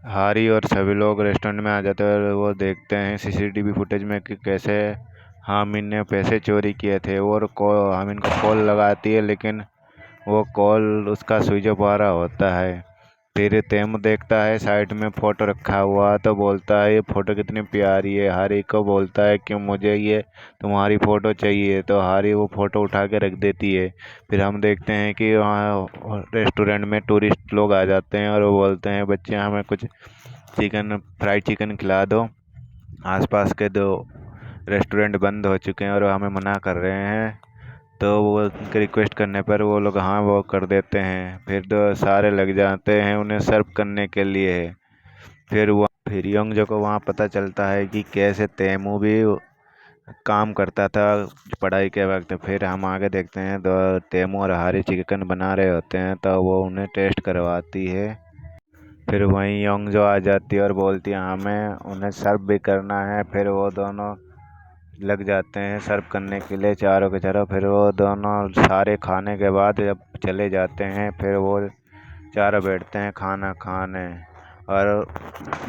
हारी और सभी लोग रेस्टोरेंट में आ जाते हैं और वो देखते हैं सीसीटीवी फुटेज में कि कैसे हामिद ने पैसे चोरी किए थे। और हामिद को कॉल लगाती है, लेकिन वो कॉल उसका स्विच ऑफ आ रहा होता है। फिर तैमूर देखता है साइड में फ़ोटो रखा हुआ, तो बोलता है ये फ़ोटो कितनी प्यारी है। हारी को बोलता है कि मुझे ये तुम्हारी फ़ोटो चाहिए, तो हारी वो फ़ोटो उठा के रख देती है। फिर हम देखते हैं कि वहाँ रेस्टोरेंट में टूरिस्ट लोग आ जाते हैं और वो बोलते हैं बच्चे हमें कुछ फ्राइड चिकन खिला दो। आसपास के दो रेस्टोरेंट बंद हो चुके हैं और हमें मना कर रहे हैं। तो वो उनके रिक्वेस्ट करने पर वो लोग हाँ वो कर देते हैं। फिर तो सारे लग जाते हैं उन्हें सर्व करने के लिए। फिर योंगजो को वहाँ पता चलता है कि कैसे तैमूर भी काम करता था पढ़ाई के वक्त। फिर हम आगे देखते हैं तो तैमूर और हारी चिकन बना रहे होते हैं, तो वो उन्हें टेस्ट करवाती है। फिर वहीं योंगजो आ जाती है और बोलती है हमें उन्हें सर्व भी करना है। फिर वो दोनों लग जाते हैं सर्व करने के लिए चारों के चारों। फिर वो दोनों सारे खाने के बाद जब चले जाते हैं, फिर वो चारों बैठते हैं खाना खाने। और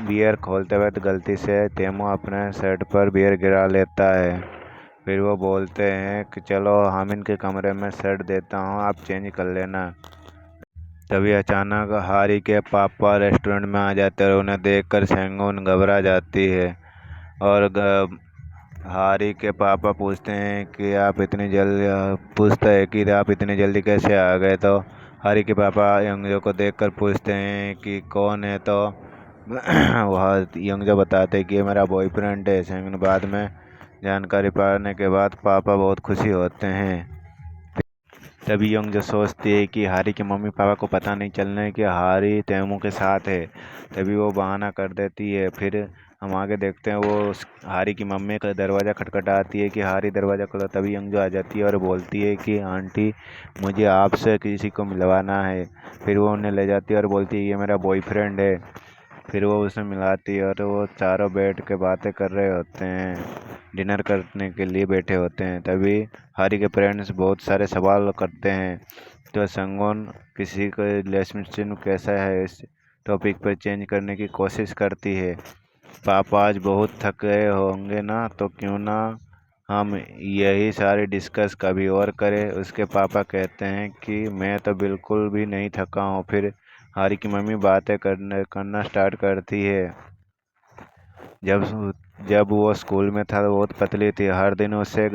बियर खोलते वक्त गलती से तैमूर अपने शर्ट पर बियर गिरा लेता है। फिर वो बोलते हैं कि चलो हामिद के कमरे में शर्ट देता हूँ, आप चेंज कर लेना। तभी अचानक हारी के पापा रेस्टोरेंट में आ जाते हैं और उन्हें देखकर सेंगून घबरा जाती है। और हारी के पापा पूछते हैं कि आप इतनी जल्दी कैसे आ गए। तो हारी के पापा यंगजो को देखकर पूछते हैं कि कौन है। तो वह यंगजो बताते हैं कि ये मेरा बॉयफ्रेंड है। सेंगून बाद में जानकारी पाने के बाद पापा बहुत खुशी होते हैं। तभी यंगजो सोचती है कि हारी के मम्मी पापा को पता नहीं चलना कि हारी तैमूर के साथ है। तभी वो बहाना कर देती है। फिर हम आगे देखते हैं हारी की मम्मी का दरवाज़ा खटखटाती है कि हारी दरवाज़ा खोलो। तभी यंगजो आ जाती है और बोलती है कि आंटी मुझे आपसे किसी को मिलवाना है। फिर वो उन्हें ले जाती है और बोलती है ये मेरा बॉयफ्रेंड है। फिर वो उसे मिलाती है और वो चारों बैठ के बातें कर रहे होते हैं, डिनर करने के लिए बैठे होते हैं। तभी हारी के पेरेंट्स बहुत सारे सवाल करते हैं, तो संगोन किसी को रिलेशनशिप कैसा है इस टॉपिक पर चेंज करने की कोशिश करती है। पापा आज बहुत थक गए होंगे ना, तो क्यों ना हम यही सारे डिस्कस कभी और करें। उसके पापा कहते हैं कि मैं तो बिल्कुल भी नहीं थका हूँ। फिर हारी की मम्मी बातें करना स्टार्ट करती है। जब जब वो स्कूल में था तो बहुत पतली थी। हर दिन उसे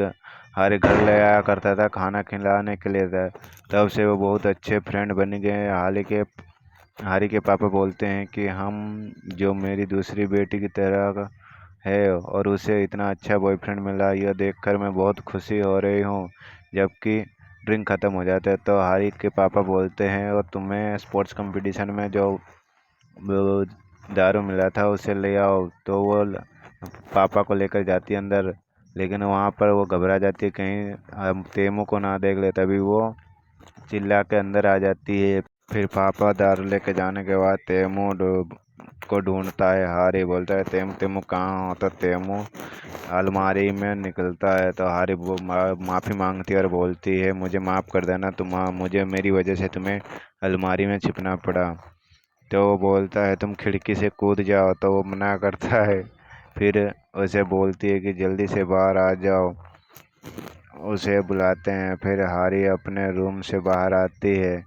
हर घर ले आया करता था खाना खिलाने के लिए था। तब से वो बहुत अच्छे फ्रेंड बन गए। हारी के पापा बोलते हैं कि हम जो मेरी दूसरी बेटी की तरह का है और उसे इतना अच्छा बॉयफ्रेंड मिला, यह देखकर मैं बहुत खुशी हो रही हूँ। जबकि ड्रिंक ख़त्म हो जाता है तो हारी के पापा बोलते हैं और तुम्हें स्पोर्ट्स कंपटीशन में जो वो दारू मिला था उसे ले आओ। तो वो पापा को लेकर जाती है अंदर, लेकिन वहाँ पर वो घबरा जाती है कहीं हम तैमूर को ना देख ले। तभी वो चिल्ला के अंदर आ जाती है। फिर पापा दारू लेके जाने के बाद को ढूंढता है। हारी बोलता है तैमूर तैमूर कहाँ हो। तो तैमूर अलमारी में निकलता है। तो हारी वो माफ़ी मांगती है और बोलती है मुझे माफ़ कर देना, मुझे मेरी वजह से तुम्हें अलमारी में छिपना पड़ा। तो वो बोलता है तुम खिड़की से कूद जाओ, तो वो मना करता है। फिर उसे बोलती है कि जल्दी से बाहर आ जाओ। उसे बुलाते हैं। फिर हारी अपने रूम से बाहर आती है।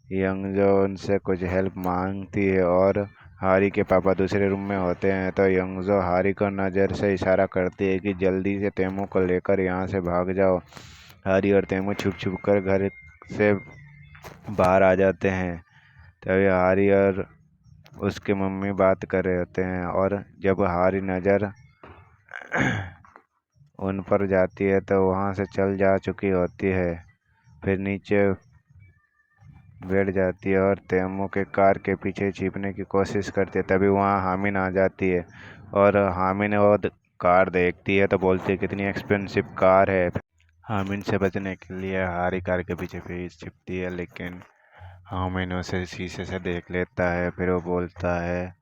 यंगजो उनसे कुछ हेल्प मांगती है और हारी के पापा दूसरे रूम में होते हैं। तो यंगजो हारी को नज़र से इशारा करती है कि जल्दी से तैमूर को लेकर यहाँ से भाग जाओ। हारी और तैमूर छुप छुप कर घर से बाहर आ जाते हैं। तभी हारी और उसके मम्मी बात कर रहे होते हैं और जब हारी नज़र उन पर जाती है तो वहाँ से चल जा चुकी होती है। फिर नीचे बैठ जाती है और तैमूर के कार के पीछे छिपने की कोशिश करती है। तभी वहाँ हामिद आ जाती है और हामिद वो कार देखती है तो बोलती है कितनी एक्सपेंसिव कार है। हामिद से बचने के लिए हारी कार के पीछे भी छिपती है, लेकिन हामिद उसे शीशे से देख लेता है। फिर वो बोलता है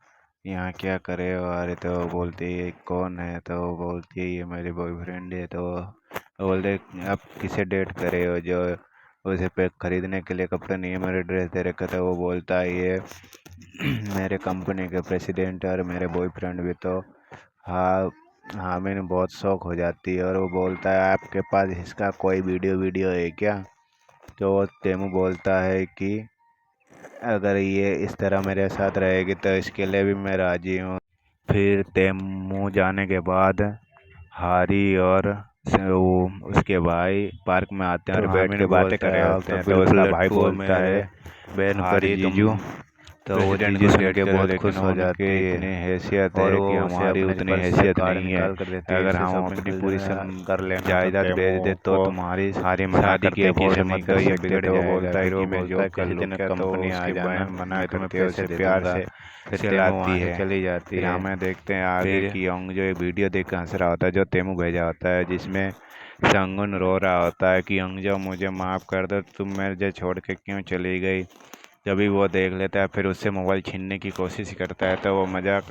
यहाँ क्या करे हो। अरे तो वो बोलती है कौन है। तो वो बोलती है ये मेरे बॉयफ्रेंड है। तो वो बोलते आप किसे डेट करे हो जो उसे पे खरीदने के लिए कपड़े नहीं है, मेरे ड्रेस दे रखे थे। वो बोलता है ये मेरे कंपनी के प्रेसिडेंट और मेरे बॉयफ्रेंड भी। तो हाँ, हाँ मैंने बहुत शौक हो जाती है और वो बोलता है आपके पास इसका कोई वीडियो है क्या? तो वो तेमू बोलता है कि अगर ये इस तरह मेरे साथ रहेगी तो इसके लिए भी मैं राजी हूँ। फिर तेमू जाने के बाद हारी और वो उसके भाई पार्क में आते हैं और बैठ के बातें कर रहे होते हैं। तो उसका भाई बोलता है बहन पर जीजू। तो वो जीजू सुन के बहुत खुश हो जाते हैं। इतनी हैसियत है कि हमारी उतनी हैसियत नहीं है। अगर हम अपनी पूरी जायदाद बेच दे तो तुम्हारी सारी शादी की अफोर्ड नहीं कर सकते। तो वो बोलता है कि मैं जॉब कर लूँगा। तो उसकी बहन मना करती है, उसे प्यार से चिल्लाती है, चली जाती है। हमें देखते हैं आगे कि योंग जो ये वीडियो देख कर हंस रहा होता है जो तेमू भेजा होता है, जिसमें संगुन रो रहा होता है कि योंग मुझे माफ़ कर दो, तुम मुझे छोड़ के क्यों चली गई। जभी वो देख लेता है फिर उससे मोबाइल छीनने की कोशिश करता है। तो वो मजाक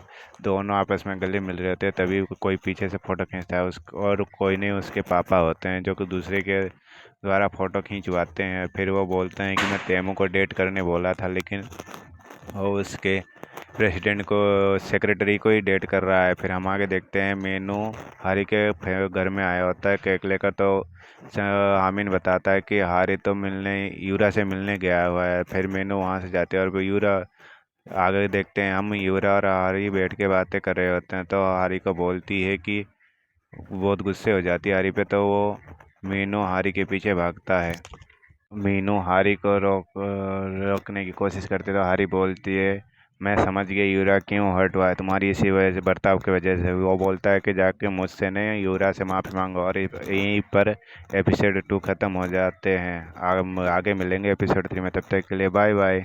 दोनों आपस में गले मिल रहे होते हैं, तभी कोई पीछे से फ़ोटो खींचता है और कोई नहीं उसके पापा होते हैं जो कि दूसरे के द्वारा फ़ोटो खींचवाते हैं। फिर वो बोलते हैं कि मैं तेमू को डेट करने बोला था, लेकिन वो उसके प्रेसिडेंट को सेक्रेटरी को ही डेट कर रहा है। फिर हम आगे देखते हैं मेनू हारी के घर में आया होता है केक लेकर। तो हामिन बताता है कि हारी तो मिलने यूरा से मिलने गया हुआ है। फिर मेनू वहाँ से जाते हैं और यूरा आगे देखते हैं हम, यूरा और हारी बैठ के बातें कर रहे होते हैं। तो हारी को बोलती है कि बहुत गुस्से हो जाती है हारी पे। तो वो मीनू हारी के पीछे भागता है। मीनू हारी को रोकने की कोशिश करती तो हारी बोलती है मैं समझ गई यूरा क्यों हर्ट हुआ है तुम्हारी इसी वजह से, बर्ताव की वजह से। वो बोलता है कि जाके मुझसे नहीं यूरा से माफ़ी मांगो। और यहीं पर एपिसोड 2 ख़त्म हो जाते हैं। आगे मिलेंगे एपिसोड 3 में, तब तक के लिए बाय बाय।